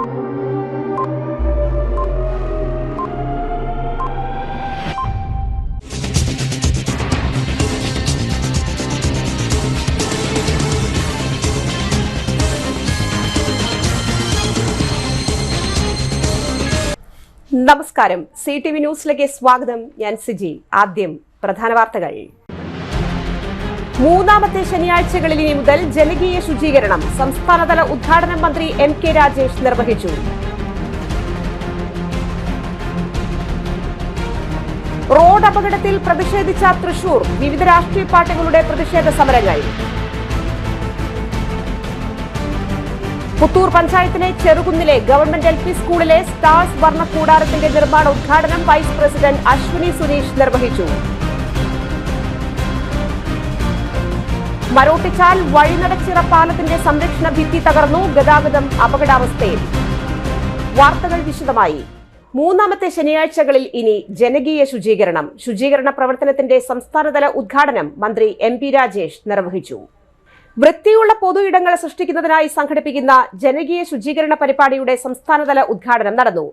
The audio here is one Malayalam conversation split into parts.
നമസ്കാരം, CTV ന്യൂസിലേക്ക് സ്വാഗതം. ഞാൻ സിജി. ആദ്യം പ്രധാന വാർത്തകൾ. മൂന്നാമത്തെ ശനിയാഴ്ചകളിൽ ഇനി മുതൽ ജനകീയ ശുചീകരണം. സംസ്ഥാനതല ഉദ്ഘാടനം മന്ത്രി MK രാജേഷ് നിർവഹിച്ചു. റോഡ് അപകടത്തിൽ പ്രതിഷേധിച്ച തൃശൂർ. വിവിധ രാഷ്ട്രീയ പാർട്ടികളുടെ പ്രതിഷേധ സമരങ്ങൾ. പുത്തൂർ പഞ്ചായത്തിലെ ചെറുകുന്നിലെ ഗവൺമെന്റ് LP സ്കൂളിലെ സ്റ്റാർസ് വർണ്ണ കൂടാരത്തിന്റെ നിർമ്മാണ ഉദ്ഘാടനം വൈസ് പ്രസിഡന്റ് അശ്വിനി സുരേഷ് നിർവഹിച്ചു. മരോട്ടിച്ചാൽ വഴിനടച്ചിറ പാലത്തിന്റെ സംരക്ഷണ ഭിത്തി തകർന്നു. ഗതാഗതം അപകടാവസ്ഥയിൽ. വാർത്തകൾ വിശദമായി. മൂന്നാമത്തെ ശനിയാഴ്ചകളിൽ ഇനി ജനകീയ ശുചീകരണം. ശുചീകരണ പ്രവർത്തനത്തിന്റെ സംസ്ഥാനതല ഉദ്ഘാടനം മന്ത്രി MP രാജേഷ് നിർവഹിച്ചു. വൃത്തിയുള്ള പൊതു ഇടങ്ങൾ സൃഷ്ടിക്കുന്നതിനായി സംഘടിപ്പിക്കുന്ന ജനകീയ ശുചീകരണ പരിപാടിയുടെ സംസ്ഥാനതല ഉദ്ഘാടനം നടന്നു.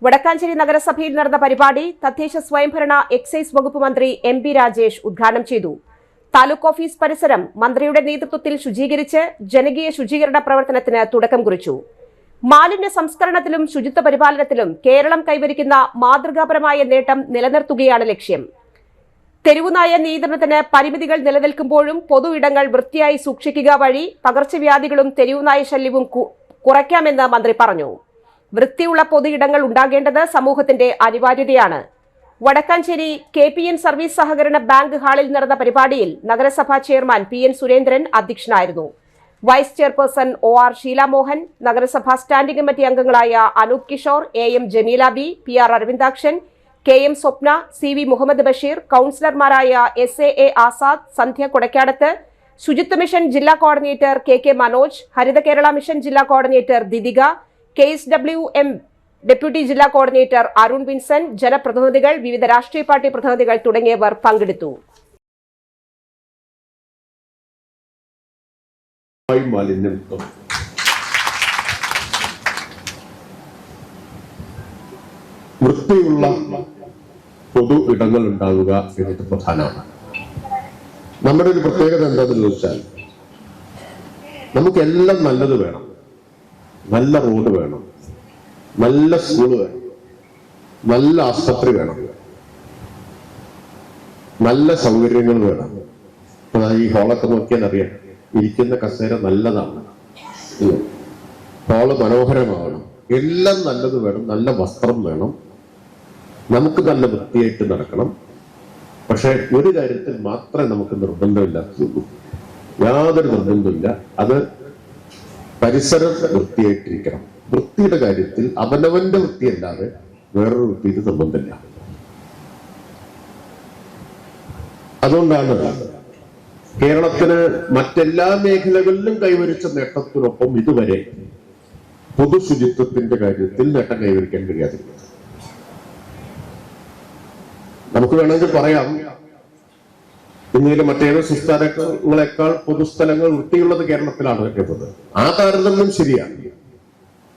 വടക്കാഞ്ചേരി നഗരസഭയിൽ നടന്ന പരിപാടി തദ്ദേശ സ്വയംഭരണ എക്സൈസ് വകുപ്പ് മന്ത്രി MP രാജേഷ് ഉദ്ഘാടനം ചെയ്തു. താലൂക്ക് ഓഫീസ് പരിസരം മന്ത്രിയുടെ നേതൃത്വത്തിൽ ശുചീകരിച്ച് ജനകീയ ശുചീകരണ പ്രവർത്തനത്തിന് തുടക്കം കുറിച്ചു. മാലിന്യ സംസ്കരണത്തിലും ശുചിത്വ പരിപാലനത്തിലും കേരളം കൈവരിക്കുന്ന മാതൃകാപരമായ നേട്ടം നിലനിർത്തുകയാണ് ലക്ഷ്യം. തെരുവുനായ നിയന്ത്രണത്തിന് പരിമിതികൾ നിലനിൽക്കുമ്പോഴും പൊതു ഇടങ്ങൾ വൃത്തിയായി സൂക്ഷിക്കുക വഴി പകർച്ചവ്യാധികളും തെരുവുനായ ശല്യവും കുറയ്ക്കാമെന്ന് മന്ത്രി പറഞ്ഞു. വൃത്തിയുള്ള പൊതു ഇടങ്ങൾ ഉണ്ടാകേണ്ടത് സമൂഹത്തിന്റെ അനിവാര്യതയാണ്. വടക്കാഞ്ചേരി KPN സർവീസ് സഹകരണ ബാങ്ക് ഹാളിൽ നടന്ന പരിപാടിയിൽ നഗരസഭാ ചെയർമാൻ PN സുരേന്ദ്രൻ അധ്യക്ഷനായിരുന്നു. വൈസ് ചെയർപേഴ്സൺ OR ഷീലാമോഹൻ, നഗരസഭാ സ്റ്റാൻഡിംഗ് കമ്മിറ്റി അംഗങ്ങളായ Anoop Kishore, AM Jameela B, PR Aravindakshan, KM Swapna, CV Muhammad Basheer, കൌൺസിലർമാരായ SAA Azad, സന്ധ്യ കൊടക്കാടത്ത്, ശുചിത്വ മിഷൻ ജില്ലാ കോർഡിനേറ്റർ KK മനോജ്, ഹരിത കേരള മിഷൻ ജില്ലാ കോർഡിനേറ്റർ ദിദിക, KSWM ഡെപ്യൂട്ടി ജില്ലാ കോർഡിനേറ്റർ അരുൺ വിൻസൻ, ജനപ്രതിനിധികൾ, വിവിധ രാഷ്ട്രീയ പാർട്ടി പ്രതിനിധികൾ തുടങ്ങിയവർ പങ്കെടുത്തു. വൃത്തിയുള്ള പൊതു ഇടങ്ങൾ ഉണ്ടാവുക എന്നത് പ്രധാനമാണ്. നമ്മുടെ ഒരു പ്രത്യേകത എന്താണെന്ന് ചോദിച്ചാൽ, നമുക്കെല്ലാം നല്ലത് വേണം. നല്ല റോഡ് വേണം, നല്ല സ്കൂള് വേണം, നല്ല ആശുപത്രി വേണം, നല്ല സൗകര്യങ്ങൾ വേണം. ഈ ഹോളൊക്കെ നോക്കിയാൽ അറിയാം, ഇരിക്കുന്ന കസേര നല്ലതാണ്, ഹോള് മനോഹരമാവണം, എല്ലാം നല്ലത് വേണം. നല്ല വസ്ത്രം വേണം, നമുക്ക് നല്ല വൃത്തിയായിട്ട് നടക്കണം. പക്ഷെ ഒരു കാര്യത്തിൽ മാത്രമേ നമുക്ക് നിർബന്ധമില്ലാത്തുള്ളൂ, യാതൊരു നിർബന്ധമില്ല. അത് പരിസരം വൃത്തിയായിട്ടിരിക്കണം. വൃത്തിയുടെ കാര്യത്തിൽ അവനവന്റെ വൃത്തിയല്ലാതെ വേറൊരു വൃത്തിക്ക് നിർബന്ധമില്ല. അതുകൊണ്ടാണ് കേരളത്തിന് മറ്റെല്ലാ മേഖലകളിലും കൈവരിച്ച നേട്ടത്തിനൊപ്പം ഇതുവരെ പൊതു ശുചിത്വത്തിന്റെ കാര്യത്തിൽ നേട്ടം കൈവരിക്കാൻ കഴിയാതിരുന്നത്. നമുക്ക് വേണമെങ്കിൽ പറയാം, ഇന്ത്യയിലെ മറ്റേത് സംസ്ഥാനങ്ങളെക്കാൾ പൊതുസ്ഥലങ്ങൾ വൃത്തിയുള്ളത് കേരളത്തിലാണ് എന്നത്. ആ താരതമ്യം ശരിയാണ്.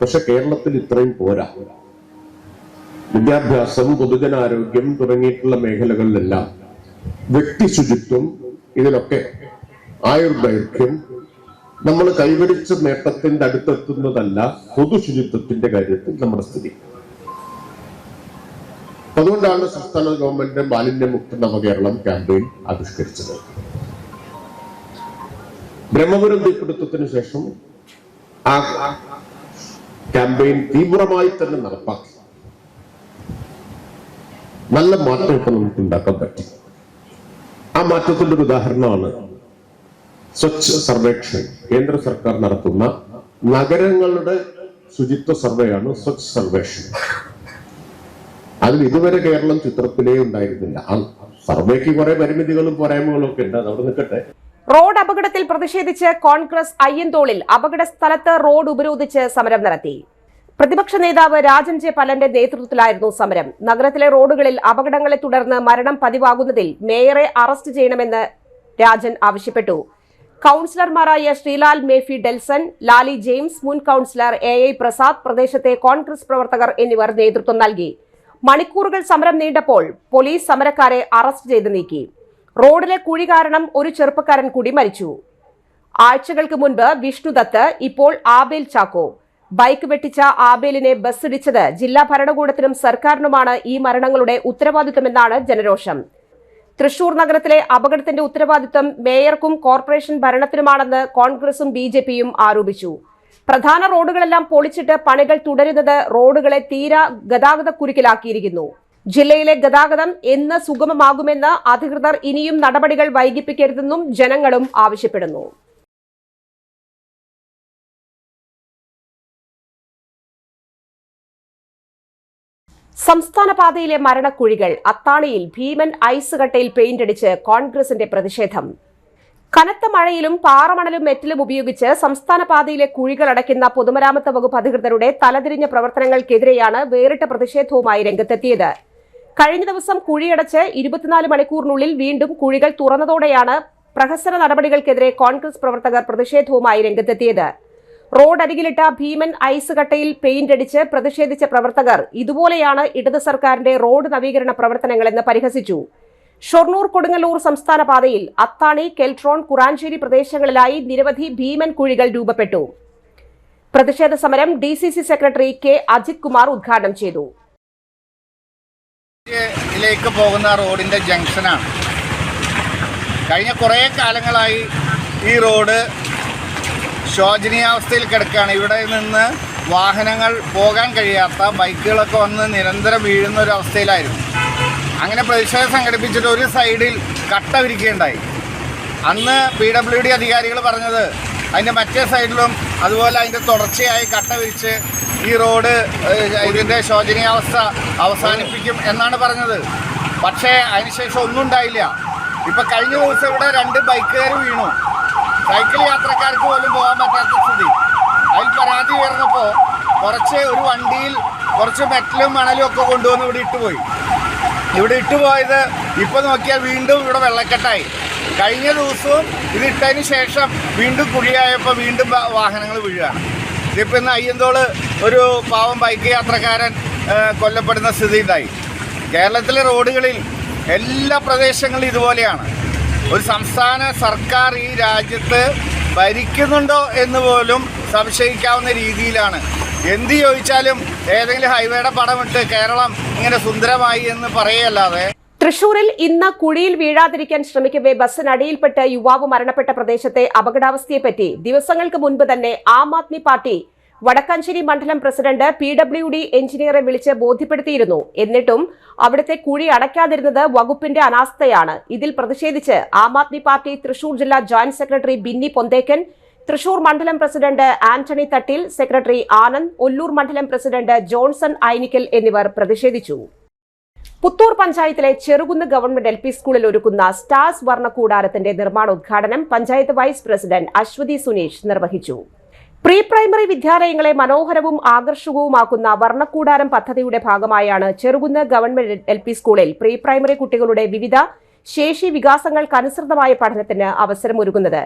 പക്ഷെ കേരളത്തിൽ ഇത്രയും പോരാ. വിദ്യാഭ്യാസം, പൊതുജനാരോഗ്യം തുടങ്ങിയിട്ടുള്ള മേഖലകളിലെല്ലാം വ്യക്തി ശുചിത്വം, ഇതിലൊക്കെ ആയുർദൈർഘ്യം നമ്മൾ കൈവരിച്ച നേട്ടത്തിന്റെ അടുത്തെത്തുന്നതല്ല പൊതു ശുചിത്വത്തിന്റെ കാര്യത്തിൽ നമ്മുടെ സ്ഥിതി. അതുകൊണ്ടാണ് സംസ്ഥാന ഗവൺമെന്റ് മാലിന്യമുക്ത നവകേരളം ക്യാമ്പയിൻ ആവിഷ്കരിച്ചത്. ബ്രഹ്മപുരം തീപിടുത്തത്തിന് ശേഷം ആ ക്യാമ്പയിൻ തീവ്രമായി തന്നെ നടപ്പാക്കി നല്ല മാറ്റമൊക്കെ നമുക്ക് ഉണ്ടാക്കാൻ പറ്റി. ആ മാറ്റത്തിന്റെ ഒരു ഉദാഹരണമാണ് സ്വച്ഛ് സർവേക്ഷൺ. കേന്ദ്ര സർക്കാർ നടത്തുന്ന നഗരങ്ങളുടെ ശുചിത്വ സർവേയാണ് സ്വച്ഛ് സർവേക്ഷൺ. അതിൽ ഇതുവരെ കേരളം ചിത്രത്തിലേ ഉണ്ടായിരുന്നില്ല. ആ സർവേക്ക് കുറെ പരിമിതികളും പോരായ്മകളും ഒക്കെ ഉണ്ട്, അതവിടെ നിൽക്കട്ടെ. റോഡ് അപകടത്തിൽ പ്രതിഷേധിച്ച് കോൺഗ്രസ് അയ്യന്തോളിൽ അപകട സ്ഥലത്ത് റോഡ് ഉപരോധിച്ച് സമരം നടത്തി. പ്രതിപക്ഷ നേതാവ് രാജൻ ജെ പലന്റെ നേതൃത്വത്തിലായിരുന്നു സമരം. നഗരത്തിലെ റോഡുകളിൽ അപകടങ്ങളെ തുടർന്ന് മരണം പതിവാകുന്നതിൽ മേയറെ അറസ്റ്റ് ചെയ്യണമെന്ന് രാജൻ ആവശ്യപ്പെട്ടു. കൌൺസിലർമാരായ ശ്രീലാൽ മേഫി ഡെൽസൺ, ലാലി ജെയിംസ്, മുൻ കൌൺസിലർ AI പ്രസാദ്, പ്രദേശത്തെ കോൺഗ്രസ് പ്രവർത്തകർ എന്നിവർ നേതൃത്വം നൽകി. മണിക്കൂറുകൾ സമരം നീണ്ടപ്പോൾ പോലീസ് സമരക്കാരെ അറസ്റ്റ് ചെയ്ത് നീക്കി. റോഡിലെ കുഴി കാരണം ഒരു ചെറുപ്പക്കാരൻ കൂടി മരിച്ചു. ആഴ്ചകൾക്ക് മുൻപ് വിഷ്ണുദത്ത്, ഇപ്പോൾ ആബേൽ ചാക്കോ. ബൈക്ക് വെട്ടിച്ച ആബേലിനെ ബസ്സിടിച്ചത് ജില്ലാ ഭരണകൂടത്തിനും സർക്കാരിനുമാണ് ഈ മരണങ്ങളുടെ ഉത്തരവാദിത്തമെന്നാണ് ജനരോഷം. തൃശൂർ നഗരത്തിലെ അപകടത്തിന്റെ ഉത്തരവാദിത്തം മേയർക്കും കോർപ്പറേഷൻ ഭരണത്തിനുമാണെന്ന് കോൺഗ്രസും BJPയും ആരോപിച്ചു. പ്രധാന റോഡുകളെല്ലാം പൊളിച്ചിട്ട് പണികൾ തുടരുന്നത് റോഡുകളെ തീരാ ഗതാഗതക്കുരുക്കിലാക്കിയിരിക്കുന്നു. ജില്ലയിലെ ഗതാഗതം എന്ന് സുഗമമാകുമെന്ന് അധികൃതർ ഇനിയും നടപടികൾ വൈകിപ്പിക്കരുതെന്നും ജനങ്ങളും ആവശ്യപ്പെടുന്നു. സംസ്ഥാന പാതയിലെ മരണക്കുഴികൾ. അത്താണിയിൽ ഭീമൻ ഐസ് കട്ടയിൽ പെയിന്റടിച്ച് കോൺഗ്രസിന്റെ പ്രതിഷേധം. കനത്ത മഴയിലും പാറമണലും മെറ്റലും ഉപയോഗിച്ച് സംസ്ഥാന പാതയിലെ കുഴികൾ അടയ്ക്കുന്ന പൊതുമരാമത്ത് വകുപ്പ് അധികൃതരുടെ തലതിരിഞ്ഞ പ്രവർത്തനങ്ങൾക്കെതിരെയാണ് വേറിട്ട പ്രതിഷേധവുമായി രംഗത്തെത്തിയത്. കഴിഞ്ഞ ദിവസം കുഴിയടച്ച് 24 മണിക്കൂറിനുള്ളിൽ വീണ്ടും കുഴികൾ തുറന്നതോടെയാണ് പ്രഹസന നടപടികൾക്കെതിരെ കോൺഗ്രസ് പ്രവർത്തകർ പ്രതിഷേധവുമായി രംഗത്തെത്തിയത്. റോഡരികിലിട്ട ഭീമൻ ഐസ് കട്ടയിൽ പെയിന്റ് അടിച്ച് പ്രതിഷേധിച്ച പ്രവർത്തകർ ഇതുപോലെയാണ് ഇടത് സർക്കാരിന്റെ റോഡ് നവീകരണ പ്രവർത്തനങ്ങളെന്ന് പരിഹസിച്ചു. ഷൊർണൂർ കൊടുങ്ങല്ലൂർ സംസ്ഥാന പാതയിൽ അത്താണി, കെൽട്രോൺ, കുറാഞ്ചേരി പ്രദേശങ്ങളിലായി നിരവധി ഭീമൻ കുഴികൾ രൂപപ്പെട്ടു. പ്രതിഷേധ സമരം DCC secretary K. Ajith Kumar ഉദ്ഘാടനം ചെയ്തു. ിലേക്ക് പോകുന്ന റോഡിന്റെ ജംഗ്ഷനാണ്. കഴിഞ്ഞ കുറേ കാലങ്ങളായി ഈ റോഡ് ശോചനീയാവസ്ഥയിൽ കിടക്കുകയാണ്. ഇവിടെ നിന്ന് വാഹനങ്ങൾ പോകാൻ കഴിയാത്ത, ബൈക്കുകളൊക്കെ വന്ന് നിരന്തരം വീഴുന്ന ഒരു അവസ്ഥയിലായിരുന്നു. അങ്ങനെ പ്രതിഷേധം സംഘടിപ്പിച്ചിട്ട് ഒരു സൈഡിൽ കട്ട വിരിക്കുകയുണ്ടായി. അന്ന് PWD അധികാരികൾ പറഞ്ഞത് അതിൻ്റെ മറ്റേ സൈഡിലും അതുപോലെ അതിൻ്റെ തുടർച്ചയായി കട്ട വിരിച്ച് ഈ റോഡ് ഇതിൻ്റെ ശോചനീയാവസ്ഥ അവസാനിപ്പിക്കും എന്നാണ് പറഞ്ഞത്. പക്ഷേ അതിനുശേഷം ഒന്നും ഉണ്ടായില്ല. ഇപ്പം കഴിഞ്ഞ ദിവസം ഇവിടെ 2 ബൈക്കുകാർ വീണു. സൈക്കിൾ യാത്രക്കാർക്ക് പോലും പോകാൻ പറ്റാത്ത സ്ഥിതി. അതിൽ പരാതി ഉയർന്നപ്പോൾ ഒരു വണ്ടിയിൽ കുറച്ച് മെറ്റലും മണലും ഒക്കെ കൊണ്ടുവന്ന് ഇവിടെ ഇട്ടുപോയത് ഇപ്പോൾ നോക്കിയാൽ വീണ്ടും ഇവിടെ വെള്ളക്കെട്ടായി. കഴിഞ്ഞ ദിവസവും ഇതിട്ടതിന് ശേഷം വീണ്ടും കുഴിയായപ്പോൾ വീണ്ടും വാഹനങ്ങൾ വീഴുകയാണ്. ഇതിപ്പോൾ ഇന്ന് അയ്യന്തോള് ഒരു പാവം ബൈക്ക് യാത്രക്കാരൻ കൊല്ലപ്പെടുന്ന സ്ഥിതി ഉണ്ടായി. കേരളത്തിലെ റോഡുകളിൽ എല്ലാ പ്രദേശങ്ങളും ഇതുപോലെയാണ്. ഒരു സംസ്ഥാന സർക്കാർ ഈ രാജ്യത്ത് ഭരിക്കുന്നുണ്ടോ എന്ന് പോലും സംശയിക്കാവുന്ന രീതിയിലാണ്. എന്ത് ചോദിച്ചാലും ഏതെങ്കിലും ഹൈവേയുടെ പടമിട്ട് കേരളം ഇങ്ങനെ സുന്ദരമായി എന്ന് പറയല്ലാതെ. തൃശൂരിൽ ഇന്ന് കുഴിയിൽ വീഴാതിരിക്കാൻ ശ്രമിക്കവേ ബസ്സിനടിയിൽപ്പെട്ട് യുവാവ് മരണപ്പെട്ട പ്രദേശത്തെ അപകടാവസ്ഥയെപ്പറ്റി ദിവസങ്ങൾക്ക് മുൻപ് തന്നെ ആം ആദ്മി പാർട്ടി വടക്കാഞ്ചേരി മണ്ഡലം പ്രസിഡന്റ് PWD എഞ്ചിനീയറെ വിളിച്ച് ബോധ്യപ്പെടുത്തിയിരുന്നു. എന്നിട്ടും അവിടുത്തെ കുഴി അടയ്ക്കാതിരുന്നത് വകുപ്പിന്റെ അനാസ്ഥയാണ്. ഇതിൽ പ്രതിഷേധിച്ച് ആം ആദ്മി പാർട്ടി തൃശൂർ ജില്ലാ ജോയിന്റ് സെക്രട്ടറി ബിന്നി പൊന്തേക്കൻ, തൃശൂർ മണ്ഡലം പ്രസിഡന്റ് ആന്റണി തട്ടിൽ, സെക്രട്ടറി ആനന്ദ്, ഒല്ലൂർ മണ്ഡലം പ്രസിഡന്റ് ജോൺസൺ ഐനിക്കൽ എന്നിവർ പ്രതിഷേധിച്ചു. പുത്തൂർ പഞ്ചായത്തിലെ ചെറുകുന്ന് ഗവൺമെന്റ് LP സ്കൂളിൽ ഒരുക്കുന്ന സ്റ്റാർസ് വർണ്ണക്കൂടാരത്തിന്റെ നിർമ്മാണോദ്ഘാടനം പഞ്ചായത്ത് വൈസ് പ്രസിഡന്റ് അശ്വതി സുനീഷ് നിർവഹിച്ചു. പ്രീ പ്രൈമറി വിദ്യാലയങ്ങളെ മനോഹരവും ആകർഷകവുമാക്കുന്ന വർണ്ണക്കൂടാരം പദ്ധതിയുടെ ഭാഗമായാണ് ചെറുകുന്ന് ഗവൺമെന്റ് LP സ്കൂളിൽ പ്രീ പ്രൈമറി കുട്ടികളുടെ വിവിധ ശേഷി വികാസങ്ങൾക്കനുസൃതമായ പഠനത്തിന് അവസരമൊരുക്കുന്നത്.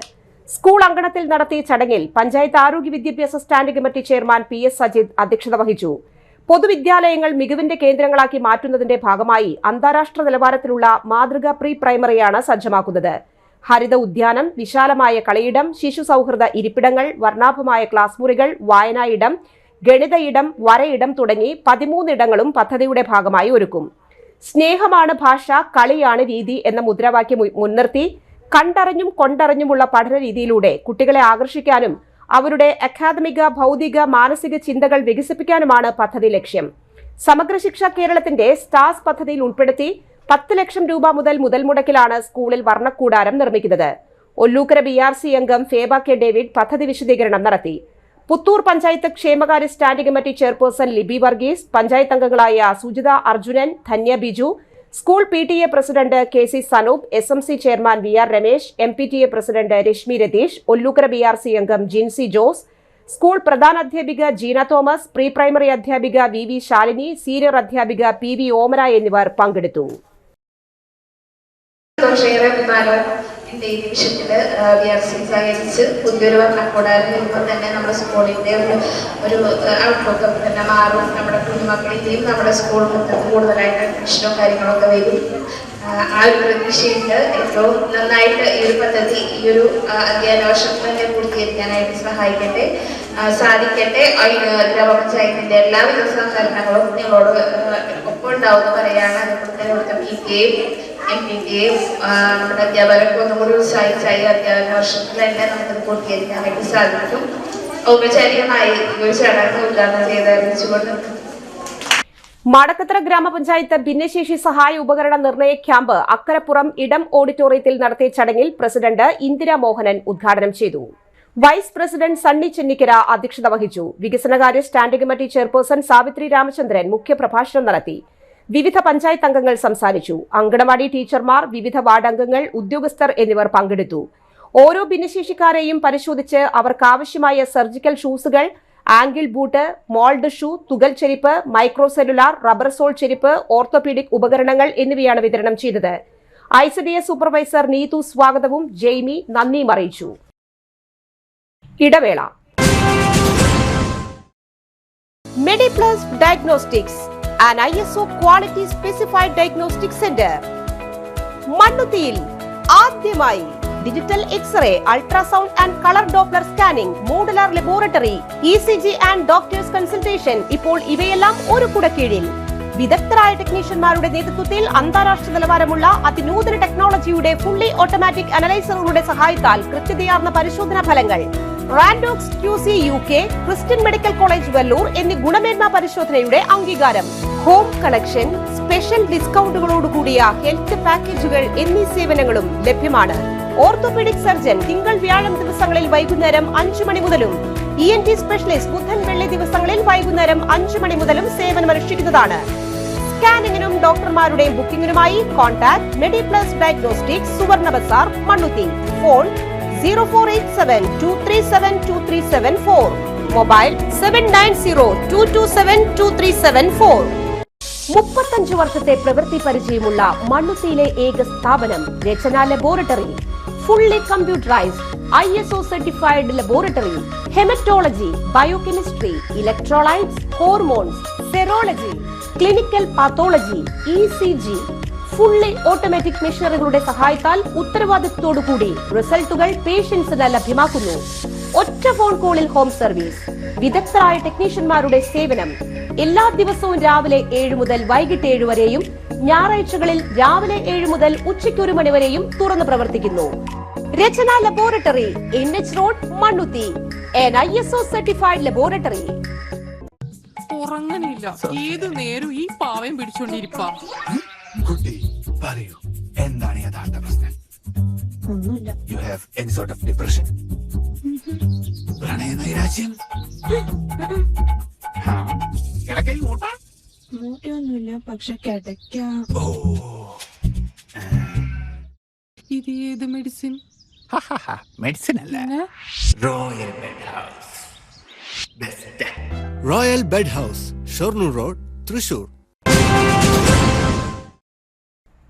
സ്കൂൾ അങ്കണത്തിൽ നടത്തിയ ചടങ്ങിൽ പഞ്ചായത്ത് ആരോഗ്യ വിദ്യാഭ്യാസ standing committee chairman PS Sajith അധ്യക്ഷത വഹിച്ചു. പൊതുവിദ്യാലയങ്ങൾ മികവിന്റെ കേന്ദ്രങ്ങളാക്കി മാറ്റുന്നതിന്റെ ഭാഗമായി അന്താരാഷ്ട്ര നിലവാരത്തിലുള്ള മാതൃക പ്രീ പ്രൈമറിയാണ് സജ്ജമാക്കുന്നത്. ഹരിത ഉദ്യാനം, വിശാലമായ കളിയിടം, ശിശു സൗഹൃദ ഇരിപ്പിടങ്ങൾ, വർണ്ണാഭമായ ക്ലാസ് മുറികൾ, വായനാ ഇടം, ഗണിത ഇടം, വരയിടം തുടങ്ങി 13 ഇടങ്ങളും പദ്ധതിയുടെ ഭാഗമായി ഒരുക്കും. സ്നേഹമാണ് ഭാഷ, കളിയാണ് രീതി എന്ന മുദ്രാവാക്യം മുൻനിർത്തി കണ്ടറിഞ്ഞും കൊണ്ടറിഞ്ഞുമുള്ള പഠന രീതിയിലൂടെ കുട്ടികളെ ആകർഷിക്കാനും അവരുടെ അക്കാദമിക, ഭൗതിക, മാനസിക ചിന്തകൾ വികസിപ്പിക്കാനുമാണ് പദ്ധതി ലക്ഷ്യം. സമഗ്ര ശിക്ഷ കേരളത്തിന്റെ സ്റ്റാർസ് പദ്ധതിയിൽ ഉൾപ്പെടുത്തി 10 ലക്ഷം രൂപ മുതൽ മുടക്കിലാണ് സ്കൂളിൽ വർണ്ണക്കൂടാരം നിർമ്മിക്കുന്നത്. ഒല്ലൂക്കര BRC അംഗം ഫേബ K. ഡേവിഡ് പദ്ധതി വിശദീകരണം നടത്തി. പുത്തൂർ പഞ്ചായത്ത് ക്ഷേമകാര്യ standing committee chairperson Libi Varghese, panchayat അംഗങ്ങളായ Sujitha Arjunan, Dhanya Biju, school PTA president KC Sanoop, SMC chairman VR Ramesh, MPTA president Reshmi Ratheesh, Ollukkara BRC അംഗം ജിൻസി ജോസ്, സ്കൂൾ പ്രധാനാധ്യാപിക ജീന തോമസ്, പ്രീ പ്രൈമറി അധ്യാപിക VV ശാലിനി, സീനിയർ അധ്യാപിക PV ഓമന എന്നിവർ പങ്കെടുത്തു. എൻ്റെ ഈ നിമിഷത്തിൽ BRC സഹകരിച്ച് പുതിയൊരു ഭരണകൂടാരം വരുമ്പോൾ തന്നെ നമ്മുടെ സ്കൂളിൻ്റെ ഒരു ഔട്ട്ലുക്ക് തന്നെ മാറും. നമ്മുടെ കുഞ്ഞുമക്കളിലെയും നമ്മുടെ സ്കൂൾ മൊത്തത്തിൽ കൂടുതലായിട്ട് അഡ്മിഷനും കാര്യങ്ങളൊക്കെ വരും. ആ ഒരു പ്രതീക്ഷയുണ്ട്. ഏറ്റവും നന്നായിട്ട് ഈ ഒരു പദ്ധതി ഈ ഒരു അധ്യയന വർഷം തന്നെ പൂർത്തീകരിക്കാനായിട്ട് സാധിക്കട്ടെ. ഗ്രാമപഞ്ചായത്തിൻ്റെ എല്ലാവിധ സഹകരണങ്ങളും നിങ്ങളോട് ഒപ്പം ഉണ്ടാവുമെന്ന് പറയുകയാണ്. അതുപോലെ തന്നെ ഇവിടുത്തെ PTA-യും MPT-യും നമ്മുടെ അധ്യാപകരൊക്കെ ഒന്നും കൂടി ഉത്സാഹിച്ചായി അധ്യയന വർഷത്തിൽ തന്നെ നമുക്കത് പൂർത്തീകരിക്കാനായിട്ട് സാധിക്കും. ഔപചാരികമായി ഈ ഒരു ചടങ്ങ് ഉദ്ഘാടനം ചെയ്ത് അറിയിച്ചുകൊണ്ട് മാടക്കത്തറ ഗ്രാമപഞ്ചായത്ത് ഭിന്നശേഷി സഹായ ഉപകരണ നിർണയ ക്യാമ്പ് അക്കരപ്പുറം ഇടം ഓഡിറ്റോറിയത്തിൽ നടത്തിയ ചടങ്ങിൽ പ്രസിഡന്റ് ഇന്ദിരാ മോഹനൻ ഉദ്ഘാടനം ചെയ്തു. വൈസ് പ്രസിഡന്റ് സണ്ണി ചെന്നിക്കര അധ്യക്ഷത വഹിച്ചു. വികസനകാര്യ standing committee chairperson Savithri Ramachandran മുഖ്യപ്രഭാഷണം നടത്തി. വിവിധ പഞ്ചായത്ത് അംഗങ്ങൾ സംസാരിച്ചു. അങ്കണവാടി ടീച്ചർമാർ, വിവിധ വാർഡ് അംഗങ്ങൾ, ഉദ്യോഗസ്ഥർ എന്നിവർ പങ്കെടുത്തു. ഓരോ ഭിന്നശേഷിക്കാരെയും പരിശോധിച്ച് അവർക്കാവശ്യമായ സർജിക്കൽ ഷൂസുകൾ, ആംഗിൾ ബൂട്ട്, മോൾഡ് ഷൂ, തുകൽ ചെരിപ്പ്, മൈക്രോ സെല്ലുലാർ, റബ്ബർ സോൾ ചെരിപ്പ്, ഓർത്തോപീഡിക് ഉപകരണങ്ങൾ എന്നിവയാണ് വിതരണം ചെയ്തത്. ICDS സൂപ്പർവൈസർ നീതു സ്വാഗതവും ജെയ്മി നന്ദിയും അറിയിച്ചു. ഇടവേള. Mediplus diagnostics, an ISO quality specified diagnostic centre. മണ്ണുത്തിയിൽ ആദ്യമായി digital X-ray, ultrasound and colour Doppler scanning, modular laboratory, ECG and doctors consultation. ഇപ്പോൾ ഇവയെല്ലാം ഒരു കുടക്കീഴിൽ. വിദഗ്ധരായ ടെക്നീഷ്യന്മാരുടെ നേതൃത്വത്തിൽ അന്താരാഷ്ട്ര നിലവാരമുള്ള അതിനൂതന ടെക്നോളജിയുടെ ഫുള്ളി ഓട്ടോമാറ്റിക് അനലൈസറുകളുടെ സഹായത്താൽ കൃത്യതയാർന്ന പരിശോധനാ ഫലങ്ങൾ. റാൻഡോക്സ് QC UK, Christian medical college Vellore എന്നീ ഗുണമേന്മ പരിശോധനയുടെ അംഗീകാരം. ഹോം കണക്ഷൻ, സ്പെഷ്യൽ ഡിസ്കൗണ്ടുകളോടുകൂടിയ ഹെൽത്ത് പാക്കേജുകൾ എന്നീ സേവനങ്ങളും ലഭ്യമാണ്. ഓർത്തോപീഡിക് സർജൻ തിങ്കൾ വ്യാഴം ദിവസങ്ങളിൽ വൈകുന്നേരം 5 മണി മുതലും ENT സ്പെഷ്യലിസ്റ്റ് ബുധൻ വെള്ളി ദിവസങ്ങളിൽ വൈകുന്നേരം 5 മണി മുതലും സേവനമനുഷ്ഠിക്കുന്നതാണ്. സ്കാനിങ്ങിനും ഡോക്ടർമാരുടെയും ബുക്കിംഗിനുമായി കോൺടാക്ട് മെഡിപ്ലസ് ഡയഗ്നോസ്റ്റിക്സ്, സുവർണ ബസാർ, മണ്ണുത്തി. Phone 0487237237 mobile 7902272374. 35 വർഷത്തെ പ്രവൃത്തി പരിചയമുള്ള മണ്ണുത്തിയിലെ ഏക സ്ഥാപനം Rachana laboratory. Fully computerised ISO certified laboratory. Haematology, biochemistry, electrolytes, hormones, serology, clinical pathology, ECG. Fully automatic മെഷീനറികളുടെ സഹായത്താൽ ഉത്തരവാദിത്വത്തോടുകൂടി റിസൾട്ടുകൾ പേഷ്യൻസിന് ലഭ്യമാക്കുന്നു. ഒറ്റ ഫോൺ കോളിൽ ഹോം സർവീസ്. വിദഗ്ധരായ ടെക്നീഷ്യന്മാരുടെ സേവനം. എല്ലാ ദിവസവും രാവിലെ 7 മുതൽ വൈകിട്ട് 7 വരെയും ഞായറാഴ്ചകളിൽ രാവിലെ 7 മുതൽ ഉച്ചയ്ക്ക് 1 മണി വരെയും തുറന്നു പ്രവർത്തിക്കുന്നു. Rachana laboratory, NH road, Mannuthy. an ISO certified laboratory. ഉറങ്ങണില്ല, ഏത് നേരം ഈ പാവം പിടിച്ചോണ്ടിരിപ്പാ. കുട്ടി പറയൂ, എന്താണ് യഥാർത്ഥ പ്രശ്നം? ഒന്നുമില്ല. You have any sort of depression? പ്രണയ നൈരാശ്യം? കിടക്കയിൽ മൂട്ട? മൂട്ടയൊന്നുമില്ല, പക്ഷെ കിടക്കാം. ഓ, ഇത് ഏത് മെഡിസിൻ? മെഡിസിൻ അല്ല, പിന്നെ? Royal bed house. Best. Royal bed house, Shoranur road, Thrissur.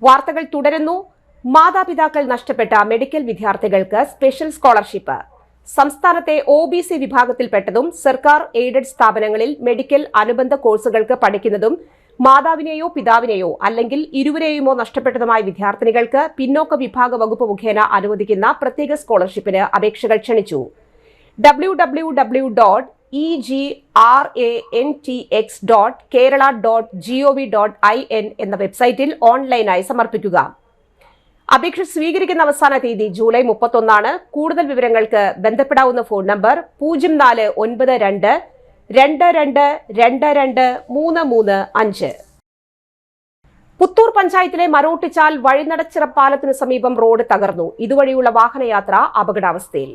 വാർത്തകൾ തുടരുന്നു. മാതാപിതാക്കൾ നഷ്ടപ്പെട്ട മെഡിക്കൽ വിദ്യാർത്ഥികൾക്ക് സ്പെഷ്യൽ സ്കോളർഷിപ്പ്. സംസ്ഥാനത്തെ OBC വിഭാഗത്തിൽപ്പെട്ടതും സർക്കാർ എയ്ഡഡ് സ്ഥാപനങ്ങളിൽ മെഡിക്കൽ അനുബന്ധ കോഴ്സുകൾക്ക് പഠിക്കുന്നതും മാതാവിനെയോ പിതാവിനെയോ അല്ലെങ്കിൽ ഇരുവരെയുമോ നഷ്ടപ്പെട്ടതുമായ വിദ്യാർത്ഥിനികൾക്ക് പിന്നോക്ക വിഭാഗ വകുപ്പ് മുഖേന അനുവദിക്കുന്ന പ്രത്യേക സ്കോളർഷിപ്പിന് അപേക്ഷകൾ ക്ഷണിച്ചു. www.egrantx.kerala.gov.in എന്ന വെബ്സൈറ്റിൽ ഓൺലൈനായി സമർപ്പിക്കുക. അപേക്ഷ സ്വീകരിക്കുന്ന അവസാന തീയതി ജൂലൈ 31. കൂടുതൽ വിവരങ്ങൾക്ക് ബന്ധപ്പെടാവുന്ന ഫോൺ നമ്പർ 0492222335. പുത്തൂർ പഞ്ചായത്തിലെ മരോട്ടിച്ചാൽ വഴിനടച്ചിറ പാലത്തിനു സമീപം റോഡ് തകർന്നു. ഇതുവഴിയുള്ള വാഹനയാത്ര അപകടാവസ്ഥയിൽ.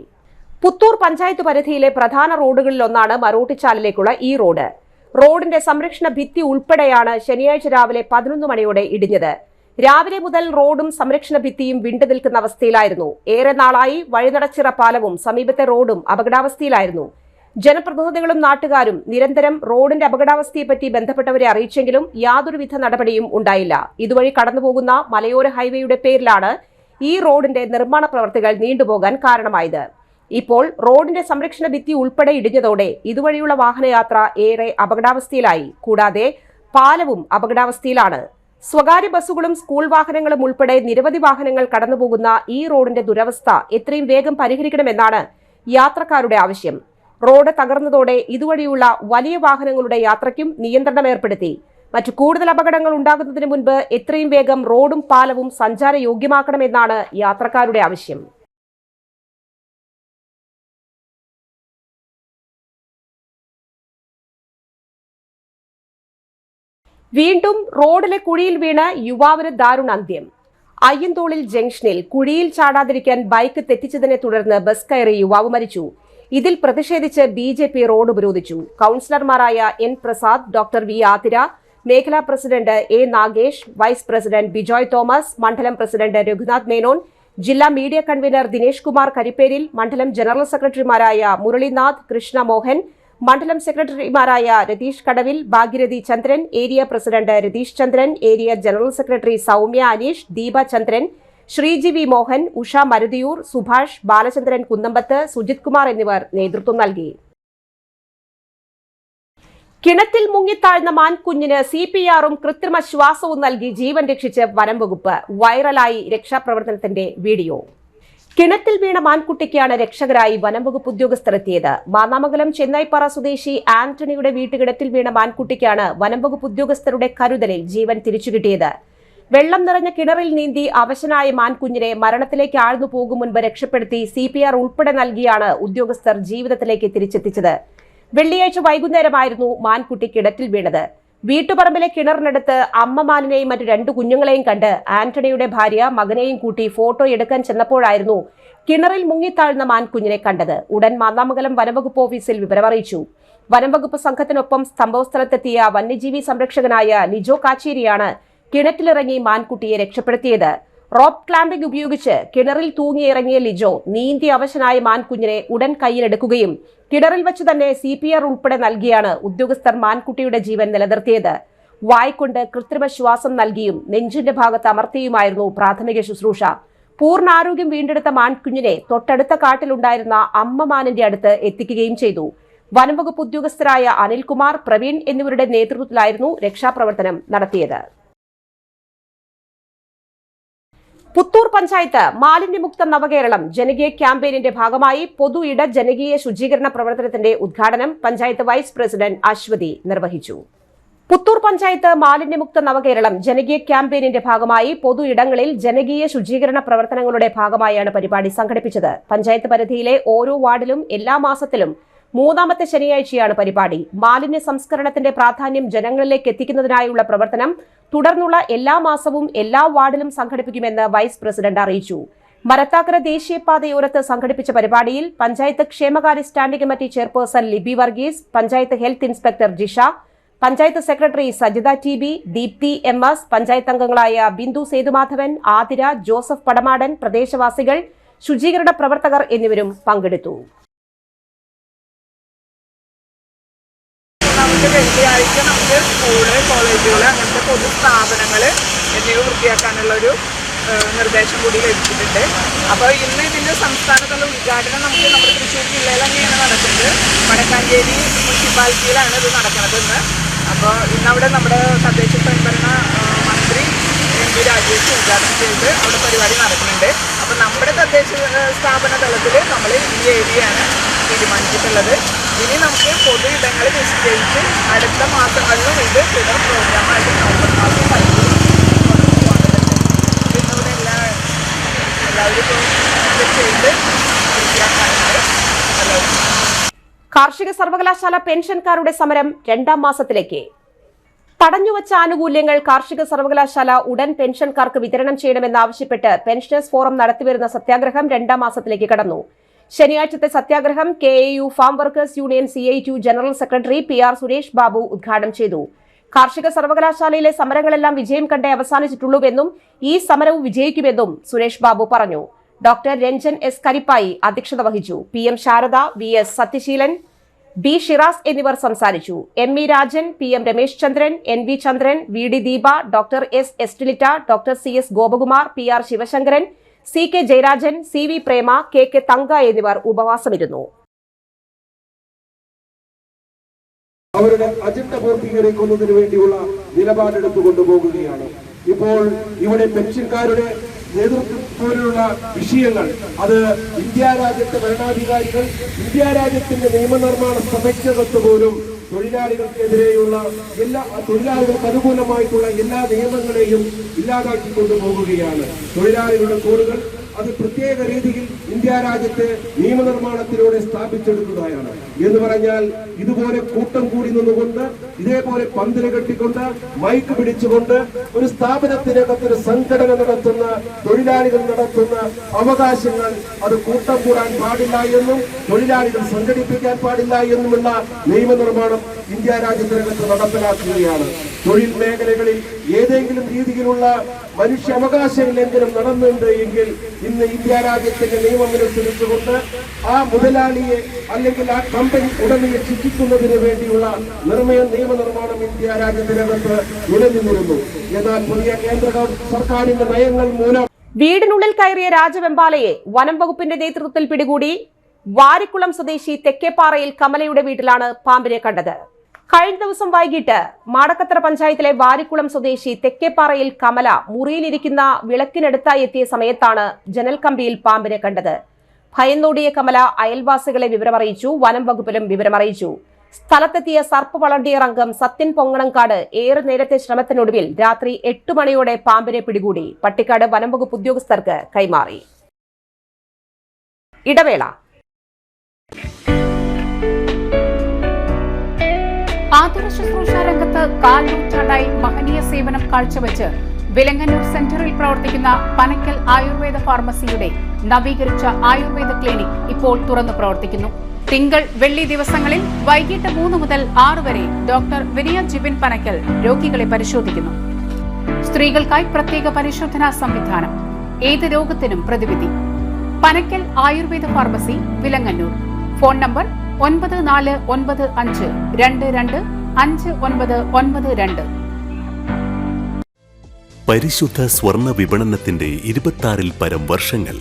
പുത്തൂർ പഞ്ചായത്ത് പരിധിയിലെ പ്രധാന റോഡുകളിലൊന്നാണ് മരോട്ടിച്ചാലിലേക്കുള്ള ഈ റോഡ്. റോഡിന്റെ സംരക്ഷണ ഭിത്തി ഉൾപ്പെടെയാണ് ശനിയാഴ്ച രാവിലെ 11 മണിയോടെ ഇടിഞ്ഞത്. രാവിലെ മുതൽ റോഡും സംരക്ഷണ ഭിത്തിയും വിണ്ടു നിൽക്കുന്ന അവസ്ഥയിലായിരുന്നു. ഏറെ നാളായി വഴിനടച്ചിറ പാലവും സമീപത്തെ റോഡും അപകടാവസ്ഥയിലായിരുന്നു. ജനപ്രതിനിധികളും നാട്ടുകാരും നിരന്തരം റോഡിന്റെ അപകടാവസ്ഥയെപ്പറ്റി ബന്ധപ്പെട്ടവരെ അറിയിച്ചെങ്കിലും യാതൊരുവിധ നടപടിയും ഉണ്ടായില്ല. ഇതുവഴി കടന്നുപോകുന്ന മലയോര ഹൈവേയുടെ പേരിലാണ് ഈ റോഡിന്റെ നിർമ്മാണ പ്രവൃത്തികൾ നീണ്ടുപോകാൻ കാരണമായത്. ഇപ്പോൾ റോഡിന്റെ സംരക്ഷണ ഭിത്തി ഉൾപ്പെടെ ഇടിഞ്ഞതോടെ ഇതുവഴിയുള്ള വാഹനയാത്ര ഏറെ അപകടാവസ്ഥയിലായി. കൂടാതെ പാലവും അപകടാവസ്ഥയിലാണ്. സ്വകാര്യ ബസ്സുകളും സ്കൂൾ വാഹനങ്ങളും ഉൾപ്പെടെ നിരവധി വാഹനങ്ങൾ കടന്നുപോകുന്ന ഈ റോഡിന്റെ ദുരവസ്ഥ എത്രയും വേഗം പരിഹരിക്കണമെന്നാണ് യാത്രക്കാരുടെ ആവശ്യം. റോഡ് തകർന്നതോടെ ഇതുവഴിയുള്ള വലിയ വാഹനങ്ങളുടെ യാത്രയ്ക്കും നിയന്ത്രണം ഏർപ്പെടുത്തി. മറ്റു കൂടുതൽ അപകടങ്ങൾ ഉണ്ടാകുന്നതിന് മുൻപ് എത്രയും വേഗം റോഡും പാലവും സഞ്ചാരയോഗ്യമാക്കണമെന്നാണ് യാത്രക്കാരുടെ ആവശ്യം. വീണ്ടും റോഡിലെ കുഴിയിൽ വീണ് യുവാവിന് ദാരുണാന്ത്യം. അയ്യന്തോളിൽ ജംഗ്ഷനിൽ കുഴിയിൽ ചാടാതിരിക്കാൻ ബൈക്ക് തെറ്റിച്ചതിനെ തുടർന്ന് ബസ് കയറി യുവാവ് മരിച്ചു. ഇതിൽ പ്രതിഷേധിച്ച് BJP റോഡ് ഉപരോധിച്ചു. കൌൺസിലർമാരായ N Prasad, doctor V Athira, മേഖലാ president A Nagesh, vice president Bijoy Thomas, മണ്ഡലം പ്രസിഡന്റ് രഘുനാഥ് മേനോൻ, ജില്ലാ മീഡിയ കൺവീനർ ദിനേഷ് കുമാർ കരിപ്പേരിൽ, മണ്ഡലം ജനറൽ സെക്രട്ടറിമാരായ മുരളീനാഥ്, കൃഷ്ണ മോഹൻ, മണ്ഡലം സെക്രട്ടറിമാരായ Ratheesh Kadavil, Bhagyarathi Chandran, area president Ratheesh Chandran, area general secretary Soumya Aneesh, Deepa Chandran, Sreeji V Mohan, Usha Maruthiyoor, Subhash, Balachandran Kunnambath, Sujith Kumar എന്നിവർ നേതൃത്വം നൽകി. കിണറ്റിൽ മുങ്ങിത്താഴ്ന്ന മാൻകുഞ്ഞിന് CPR-ഉം കൃത്രിമ ശ്വാസവും നൽകി ജീവൻ രക്ഷിച്ച് വനം വകുപ്പ്. വൈറലായി രക്ഷാപ്രവർത്തനത്തിന്റെ വീഡിയോ. കിണറ്റിൽ വീണ മാൻകുട്ടിക്കാണ് രക്ഷകരായി വനംവകുപ്പ് ഉദ്യോഗസ്ഥർ എത്തിയത്. മാന്നാമംഗലം ചെന്നൈപ്പാറ സ്വദേശി ആന്റണിയുടെ വീട്ടുകിണറ്റിൽ വീണ മാൻകുട്ടിക്കാണ് വനംവകുപ്പ് ഉദ്യോഗസ്ഥരുടെ കരുതലിൽ ജീവൻ തിരിച്ചുകിട്ടിയത്. വെള്ളം നിറഞ്ഞ കിണറിൽ നീന്തി അവശനായ മാൻകുഞ്ഞിനെ മരണത്തിലേക്ക് ആഴ്ന്നു പോകും മുൻപ് രക്ഷപ്പെടുത്തി CPR ഉൾപ്പെടെ നൽകിയാണ് ഉദ്യോഗസ്ഥർ ജീവിതത്തിലേക്ക് തിരിച്ചെത്തിച്ചത്. വെള്ളിയാഴ്ച വൈകുന്നേരമായിരുന്നു മാൻകുട്ടി കിണറ്റിൽ വീണത്. വീട്ടുപറമ്പിലെ കിണറിനടുത്ത് അമ്മമാനെയും മറ്റു 2 കുഞ്ഞുങ്ങളെയും കണ്ട് ആന്റണിയുടെ ഭാര്യ മകനെയും കൂട്ടി ഫോട്ടോ എടുക്കാൻ ചെന്നപ്പോഴായിരുന്നു കിണറിൽ മുങ്ങിത്താഴ്ന്ന മാൻകുഞ്ഞിനെ കണ്ടത്. ഉടൻ മാന്നാമംഗലം വനംവകുപ്പ് ഓഫീസിൽ വിവരമറിയിച്ചു. വനംവകുപ്പ് സംഘത്തിനൊപ്പം സംഭവസ്ഥലത്തെത്തിയ വന്യജീവി സംരക്ഷകനായ ലിജോ കാച്ചേരിയാണ് കിണറ്റിലിറങ്ങി മാൻകുട്ടിയെ രക്ഷപ്പെടുത്തിയത്. റോപ്പ് ക്ലാമ്പിംഗ് ഉപയോഗിച്ച് കിണറിൽ തൂങ്ങിയിറങ്ങിയ ലിജോ നീന്തി അവശനായ മാൻകുഞ്ഞിനെ ഉടൻ കയ്യിലെടുക്കുകയും കിണറിൽ വെച്ച് തന്നെ CPR ഉൾപ്പെടെ നൽകിയാണ് ഉദ്യോഗസ്ഥർ മാൻകുട്ടിയുടെ ജീവൻ നിലനിർത്തിയത്. വായ്കൊണ്ട് കൃത്രിമ ശ്വാസം നൽകിയും നെഞ്ചിന്റെ ഭാഗത്ത് അമർത്തിയുമായിരുന്നു പ്രാഥമിക ശുശ്രൂഷ. പൂർണ്ണ ആരോഗ്യം വീണ്ടെടുത്ത മാൻകുഞ്ഞിനെ തൊട്ടടുത്ത കാട്ടിലുണ്ടായിരുന്ന അമ്മ മാനിന്റെ അടുത്ത് എത്തിക്കുകയും ചെയ്തു. വനംവകുപ്പ് ഉദ്യോഗസ്ഥരായ അനിൽകുമാർ, പ്രവീൺ എന്നിവരുടെ നേതൃത്വത്തിലായിരുന്നു രക്ഷാപ്രവർത്തനം നടത്തിയത്. പുത്തൂർ പഞ്ചായത്ത് മാലിന്യമുക്ത നവകേരളം ജനകീയ ക്യാമ്പയിനിന്റെ ഭാഗമായി പൊതു ഇട ജനകീയ ശുചീകരണ പ്രവർത്തനത്തിന്റെ ഉദ്ഘാടനം പഞ്ചായത്ത് വൈസ് പ്രസിഡന്റ് അശ്വതി നിർവഹിച്ചു. പുത്തൂർ പഞ്ചായത്ത് മാലിന്യമുക്ത നവകേരളം ജനകീയ ക്യാമ്പയിനിന്റെ ഭാഗമായി പൊതു ഇടങ്ങളിൽ ജനകീയ ശുചീകരണ പ്രവർത്തനങ്ങളുടെ ഭാഗമായാണ് പരിപാടി സംഘടിപ്പിച്ചത്. പഞ്ചായത്ത് പരിധിയിലെ ഓരോ വാർഡിലും എല്ലാ മാസത്തിലും 3-ാമത്തെ ശനിയാഴ്ചയാണ് പരിപാടി. മാലിന്യ സംസ്കരണത്തിന്റെ പ്രാധാന്യം ജനങ്ങളിലേക്ക് എത്തിക്കുന്നതിനായുള്ള പ്രവർത്തനം തുടർന്നുള്ള എല്ലാ മാസവും എല്ലാ വാർഡിലും സംഘടിപ്പിക്കുമെന്ന് വൈസ് പ്രസിഡന്റ് അറിയിച്ചു. മരത്താക്കര ദേശീയപാതയോരത്ത് സംഘടിപ്പിച്ച പരിപാടിയിൽ പഞ്ചായത്ത് ക്ഷേമകാര്യ standing committee chairperson Libi Varghese, panchayat health inspector Jisha, panchayat secretary Sajitha TB, Deepthi MS, panchayat അംഗങ്ങളായ ബിന്ദു സേതുമാധവൻ, ആതിര, ജോസഫ് പടമാടൻ, പ്രദേശവാസികൾ, ശുചീകരണ പ്രവർത്തകർ എന്നിവരും പങ്കെടുത്തു. വെള്ളിയാഴ്ച നമുക്ക് സ്കൂള്, കോളേജുകൾ, അങ്ങനത്തെ പൊതുസ്ഥാപനങ്ങൾ എന്നിവ വൃത്തിയാക്കാനുള്ളൊരു നിർദ്ദേശം കൂടി ലഭിച്ചിട്ടുണ്ട്. അപ്പോൾ ഇന്ന് ഇതിൻ്റെ സംസ്ഥാനത്തുള്ള ഉദ്ഘാടനം നമുക്ക് നമ്മുടെ തൃശ്ശൂർ ജില്ലയിൽ തന്നെയാണ് നടക്കുന്നത്. വടക്കാഞ്ചേരി മുനിസിപ്പാലിറ്റിയിലാണ് ഇത് നടക്കുന്നത് ഇന്ന്. അപ്പോൾ ഇന്നവിടെ നമ്മുടെ തദ്ദേശ സ്വയംഭരണ മന്ത്രി MP രാജേഷ് ഉദ്ഘാടനം ചെയ്ത് അവിടെ പരിപാടി നടക്കുന്നുണ്ട്. അപ്പോൾ നമ്മുടെ തദ്ദേശ സ്ഥാപന തലത്തിൽ നമ്മൾ ഈ ഏരിയയാണ് തീരുമാനിച്ചിട്ടുള്ളത്. ഇനി നമുക്ക് പൊതു ഇടങ്ങൾ നിശ്ചയിച്ച് അടുത്ത മാസങ്ങളിലും ഇത് തുടർ പ്രോഗ്രാമായിട്ട് നവംബർ മാസം കഴിഞ്ഞു ഇന്നിവിടെ എല്ലാവരും ചെയ്ത് വൃത്തിയാക്കാനുണ്ട്. കാർഷിക സർവകലാശാല പെൻഷൻകാരുടെ സമരം 2-ാം മാസത്തിലേക്ക്. തടഞ്ഞുവച്ച ആനുകൂല്യങ്ങൾ കാർഷിക സർവകലാശാല ഉടൻ പെൻഷൻകാർക്ക് വിതരണം ചെയ്യണമെന്നാവശ്യപ്പെട്ട് പെൻഷനേഴ്സ് ഫോറം നടത്തിവരുന്ന സത്യാഗ്രഹം 2-ാം മാസത്തിലേക്ക് കടന്നു. ശനിയാഴ്ചത്തെ സത്യാഗ്രഹം KAU farm workers union CITU general secretary PR Suresh Babu ഉദ്ഘാടനം ചെയ്തു. കാർഷിക സർവകലാശാലയിലെ സമരങ്ങളെല്ലാം വിജയം കണ്ടേ അവസാനിച്ചിട്ടുള്ളൂവെന്നും ഈ സമരവും വിജയിക്കുമെന്നും സുരേഷ് ബാബു പറഞ്ഞു. ഡോക്ടർ രഞ്ജൻ S കരിപ്പായി അധ്യക്ഷത വഹിച്ചു. PM Sarada, VS Sathyasheelan, B Shiraz എന്നിവർ സംസാരിച്ചു. ME Rajan, PM Ramesh Chandran, NV Chandran, VD Deepa, doctor S Estilitta, doctor CS Gopakumar, PR Sivasankaran, CK Jayarajan, CV Prema, KK Thanka എന്നിവർ ഉപവാസമിരുന്നു. അവരുടെ അജണ്ട പൂർത്തീകരിക്കുന്നതിന് വേണ്ടിയുള്ള നിലപാടെടുത്തു കൊണ്ടുപോകുകയാണ്. ഇപ്പോൾ ഇവിടെ പെൻഷൻകാരുടെ നേതൃത്വത്തിലുള്ള വിഷയങ്ങൾ അത് ഇന്ത്യ രാജ്യത്തെ ഭരണാധികാരികൾ, ഇന്ത്യ രാജ്യത്തിന്റെ നിയമനിർമ്മാണ സഭയ്ക്കകത്ത് പോലും തൊഴിലാളികൾക്കെതിരെയുള്ള തൊഴിലാളികൾക്ക് അനുകൂലമായിട്ടുള്ള എല്ലാ നിയമങ്ങളെയും ഇല്ലാതാക്കി കൊണ്ടുപോകുകയാണ്. തൊഴിലാളികളുടെ കോഡുകൾ അത് പ്രത്യേക രീതിയിൽ ഇന്ത്യ രാജ്യത്തെ നിയമനിർമ്മാണത്തിലൂടെ സ്ഥാപിച്ചെടുത്തതാണ് എന്ന് പറഞ്ഞാൽ ഇതുപോലെ കൂട്ടം കൂടി നിന്നുകൊണ്ട്, ഇതേപോലെ പന്തല് കെട്ടിക്കൊണ്ട്, മൈക്ക് പിടിച്ചുകൊണ്ട് ഒരു സ്ഥാപനത്തിനകത്തൊരു സംഘടന നടത്തുന്ന തൊഴിലാളികൾ നടത്തുന്ന അവകാശങ്ങൾ അത് കൂട്ടം കൂടാൻ പാടില്ല എന്നും തൊഴിലാളികൾ സംഘടിപ്പിക്കാൻ പാടില്ല എന്നുമുള്ള നിയമനിർമ്മാണം ഇന്ത്യ രാജ്യത്തിനകത്ത് നടപ്പിലാക്കുകയാണ്. തൊഴിൽ മേഖലകളിൽ ഏതെങ്കിലും രീതിയിലുള്ള മനുഷ്യാവകാശ ലംഘനം നടന്നുണ്ട് എങ്കിൽ ഇന്ന് ഇന്ത്യ രാജ്യത്തിന്റെ നിയമമനുസരിച്ചുകൊണ്ട് ആ മുതലാളിയെ അല്ലെങ്കിൽ ആ കമ്പനി ഉടമയെ ശിക്ഷിക്കുന്നതിന് വേണ്ടിയുള്ള നിയമനിർമ്മാണം ഇന്ത്യ രാജ്യത്തിനകത്ത് നിലനിന്നിരുന്നു. എന്നാൽ പുതിയ കേന്ദ്ര സർക്കാരിന്റെ നയങ്ങൾ മൂലം വീടിനുള്ളിൽ കയറിയ രാജവെമ്പാലയെ വനം വകുപ്പിന്റെ നേതൃത്വത്തിൽ പിടികൂടി. വാരിക്കുളം സ്വദേശി തെക്കേപ്പാറയിൽ കമലയുടെ വീട്ടിലാണ് പാമ്പിനെ കണ്ടത്. കഴിഞ്ഞ ദിവസം വൈകിട്ട് മാടക്കത്തറ പഞ്ചായത്തിലെ വാരിക്കുളം സ്വദേശി തെക്കേപ്പാറയിൽ കമല മുറിയിലിരിക്കുന്ന വിളക്കിനടുത്തായി എത്തിയ സമയത്താണ് ജനൽക്കമ്പിയിൽ പാമ്പിനെ കണ്ടത്. ഭയന്നോടിയ കമല അയൽവാസികളെ വിവരമറിയിച്ചു. വനം വകുപ്പിലും വിവരമറിയിച്ചു. സ്ഥലത്തെത്തിയ സർപ്പ് വളണ്ടിയർ അംഗം സത്യൻ പൊങ്ങണങ്കാട് ഏറെ നേരത്തെ ശ്രമത്തിനൊടുവിൽ രാത്രി 8 മണിയോടെ പാമ്പിനെ പിടികൂടി പട്ടിക്കാട് വനം വകുപ്പ് ഉദ്യോഗസ്ഥർക്ക് കൈമാറി. ഇടവേള. ആതുര ശുശ്രൂഷ രംഗത്ത് കാൽനൂറ്റാണ്ടായി മഹനീയ സേവനം കാഴ്ചവെച്ച് വിലങ്ങന്നൂർ സെന്ററിൽ പ്രവർത്തിക്കുന്ന പനക്കൽ ആയുർവേദ ഫാർമസിയുടെ നവീകരിച്ച ആയുർവേദ ക്ലിനിക് ഇപ്പോൾ തുറന്നു പ്രവർത്തിക്കുന്നു. തിങ്കൾ, വെള്ളി ദിവസങ്ങളിൽ വൈകിട്ട് 3 മുതൽ 6 വരെ ഡോക്ടർ വിനയ ജിബിൻ പനക്കൽ രോഗികളെ പരിശോധിക്കുന്നു. സ്ത്രീകൾക്കായി പ്രത്യേക പരിശോധനാ സംവിധാനം, ഏത് രോഗത്തിനും പ്രതിവിധി. Panakkal Ayurveda pharmacy, Vilangannur. Phone number 9495225992. പരിശുദ്ധ സ്വർണ്ണ വിപണനത്തിന്റെ 26-ൽ പരം വർഷങ്ങൾ.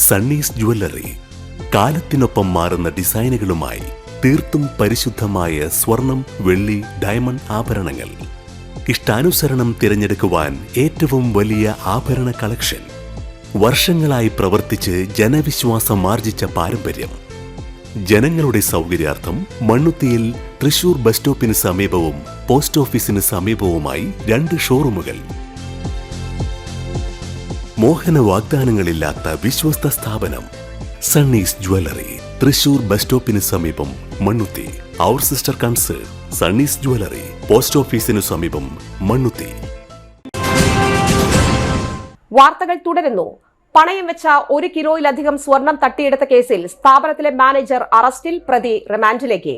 സണ്ണീസ് ജ്വല്ലറി കാലത്തിനൊപ്പം മാറുന്ന ഡിസൈനുകളുമായി തീർത്തും പരിശുദ്ധമായ സ്വർണം, വെള്ളി, ഡയമണ്ട് ആഭരണങ്ങൾ. ഇഷ്ടാനുസരണം തിരഞ്ഞെടുക്കുവാൻ ഏറ്റവും വലിയ ആഭരണ കളക്ഷൻ. വർഷങ്ങളായി പ്രവർത്തിച്ച് ജനവിശ്വാസം ആർജിച്ച പാരമ്പര്യം. ജനങ്ങളുടെ സൗകര്യാർത്ഥം മണ്ണുത്തിയിൽ തൃശൂർ ബസ് സ്റ്റോപ്പിന് സമീപവും പോസ്റ്റ് ഓഫീസിന് സമീപവുമായി 2 ഷോറൂമുകൾ. മോഹന വാഗ്ദാനങ്ങളില്ലാത്ത വിശ്വസ്ത സ്ഥാപനം സണ്ണീസ് ജ്വല്ലറി, തൃശൂർ ബസ് സ്റ്റോപ്പിന് സമീപം, മണ്ണുത്തി. അവർ സിസ്റ്റർ കൺസേൺ സണ്ണീസ് ജ്വല്ലറി, പോസ്റ്റ് ഓഫീസിനു സമീപം, മണ്ണുത്തി. വാർത്തകൾ തുടരുന്നു. പണയം വെച്ച 1 കിലോയിലധികം സ്വർണം തട്ടിയെടുത്ത കേസിൽ സ്ഥാപനത്തിലെ മാനേജർ അറസ്റ്റിൽ, പ്രതി റിമാൻഡിലേക്ക്.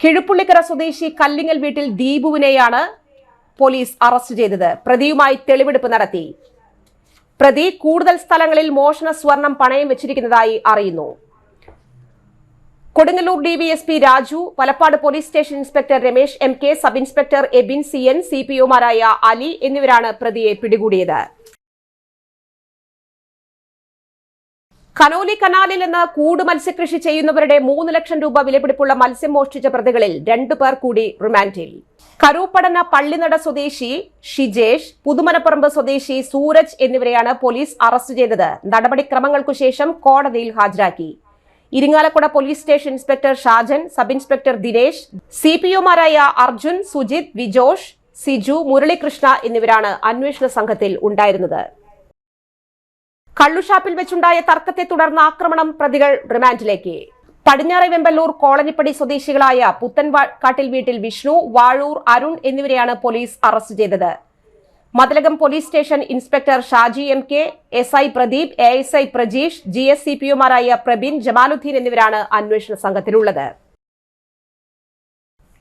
കിഴുപ്പുള്ളിക്കര സ്വദേശി കല്ലിങ്ങൽ വീട്ടിൽ ദീപുവിനെയാണ് പോലീസ് അറസ്റ്റ് ചെയ്തത്. പ്രതിയുമായി തെളിവെടുപ്പ് നടത്തി. പ്രതി കൂടുതൽ സ്ഥലങ്ങളിൽ മോഷണ സ്വർണം പണയം വെച്ചിരിക്കുന്നതായി അറിയുന്നു. Kodungallur DVSP Raju, Valappad police station inspector Ramesh MK, sub inspector Ebin CN, CPOമാരായ അലി എന്നിവരാണ് പ്രതിയെ പിടികൂടിയത്. കനോലി കനാലിൽ നിന്ന് കൂട് മത്സ്യകൃഷി ചെയ്യുന്നവരുടെ 3 ലക്ഷം രൂപ വിലപിടിപ്പുള്ള മത്സ്യം മോഷ്ടിച്ച പ്രതികളിൽ 2 പേർ കൂടി റിമാൻഡിൽ. കരൂപ്പടന പള്ളിനട സ്വദേശി ഷിജേഷ്, പുതുമനപ്പറമ്പ് സ്വദേശി സൂരജ് എന്നിവരെയാണ് പോലീസ് അറസ്റ്റ് ചെയ്തത്. നടപടിക്രമങ്ങൾക്കു ശേഷം കോടതിയിൽ ഹാജരാക്കി. Irinjalakuda police station inspector Shajan, sub inspector Dinesh, CPOമാരായ അർജുൻ, സുജിത്, വിജോഷ്, സിജു, മുരളികൃഷ്ണ എന്നിവരാണ് അന്വേഷണ സംഘത്തിൽ ഉണ്ടായിരുന്നത്. കള്ളുഷാപ്പിൽ വെച്ചുണ്ടായ തർക്കത്തെ തുടർന്ന് ആക്രമണം, പ്രതികൾ റിമാൻഡിലേക്ക്. പടിഞ്ഞാറെ വെമ്പല്ലൂർ കോളനിപ്പടി സ്വദേശികളായ പുത്തൻകാട്ടിൽ വീട്ടിൽ വിഷ്ണു, വാഴൂർ അരുൺ എന്നിവരെയാണ് പോലീസ് അറസ്റ്റ് ചെയ്തത്. Mathilakam police station inspector Shaji MK, SI Pradeep, ASI Prajeesh, GS CPOമാരായ പ്രബിൻ, ജമാലുദ്ദീൻ എന്നിവരാണ് അന്വേഷണ സംഘത്തിലുള്ളത്.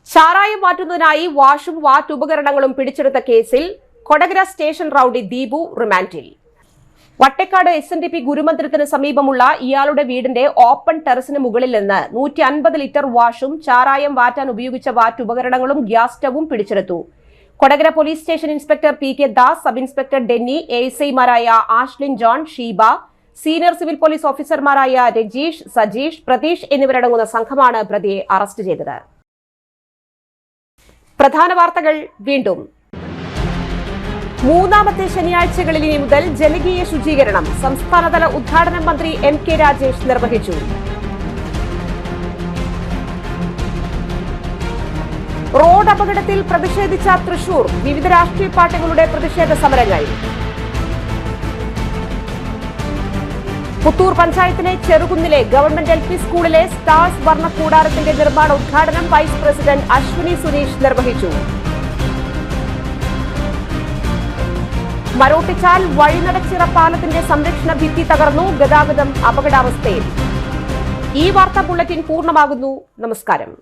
ചാരായം വാറ്റുന്നതിനായി വാഷും വാറ്റ് ഉപകരണങ്ങളും പിടിച്ചെടുത്ത കേസിൽ കൊടകര സ്റ്റേഷൻ റൌഡി ദീപു റിമാൻഡിൽ. വട്ടേക്കാട് SNDP ഗുരുമന്ദിരത്തിന് സമീപമുള്ള ഇയാളുടെ വീടിന്റെ ഓപ്പൺ ടെറസിന് മുകളിൽ നിന്ന് 150 ലിറ്റർ വാഷും ചാരായം വാറ്റാൻ ഉപയോഗിച്ച വാറ്റ് ഉപകരണങ്ങളും ഗ്യാസ് സ്റ്റവും പിടിച്ചെടുത്തു. Kodakara police station inspector PK Das, sub inspector Denny, ASIമാരായ Ashlin John, Sheeba, senior civil police ഓഫീസർമാരായ രജീഷ്, സജീഷ്, പ്രതീഷ് എന്നിവരടങ്ങുന്ന സംഘമാണ് പ്രതിയെ അറസ്റ്റ് ചെയ്തത്. പ്രധാന വാർത്തകൾ വീണ്ടും. മൂന്നാമത്തെ ശനിയാഴ്ചകളിൽ ഇനി മുതൽ ജനകീയ ശുചീകരണം. സംസ്ഥാനതല ഉദ്ഘാടനം മന്ത്രി MK രാജേഷ് നിർവഹിച്ചു. റോഡ് അപകടത്തിൽ പ്രതിഷേധിച്ച തൃശൂർ. വിവിധ രാഷ്ട്രീയ പാർട്ടികളുടെ പ്രതിഷേധ സമരങ്ങൾ. പുത്തൂർ പഞ്ചായത്തിലെ ചെറുകുന്നിലെ ഗവൺമെന്റ് LP സ്കൂളിലെ സ്റ്റാർസ് വർണ്ണ കൂടാരത്തിന്റെ നിർമ്മാണ ഉദ്ഘാടനം വൈസ് പ്രസിഡന്റ് അശ്വിനി സുരേഷ് നിർവഹിച്ചു. മരോട്ടിച്ചാൽ വഴിനടച്ചിറ പാലത്തിന്റെ സംരക്ഷണ ഭിത്തി തകർന്നു. ഗതാഗതം അപകടാവസ്ഥയിൽ. ഈ വാർത്താ ബുള്ളറ്റിൻ പൂർണ്ണമാകുന്നു. നമസ്കാരം.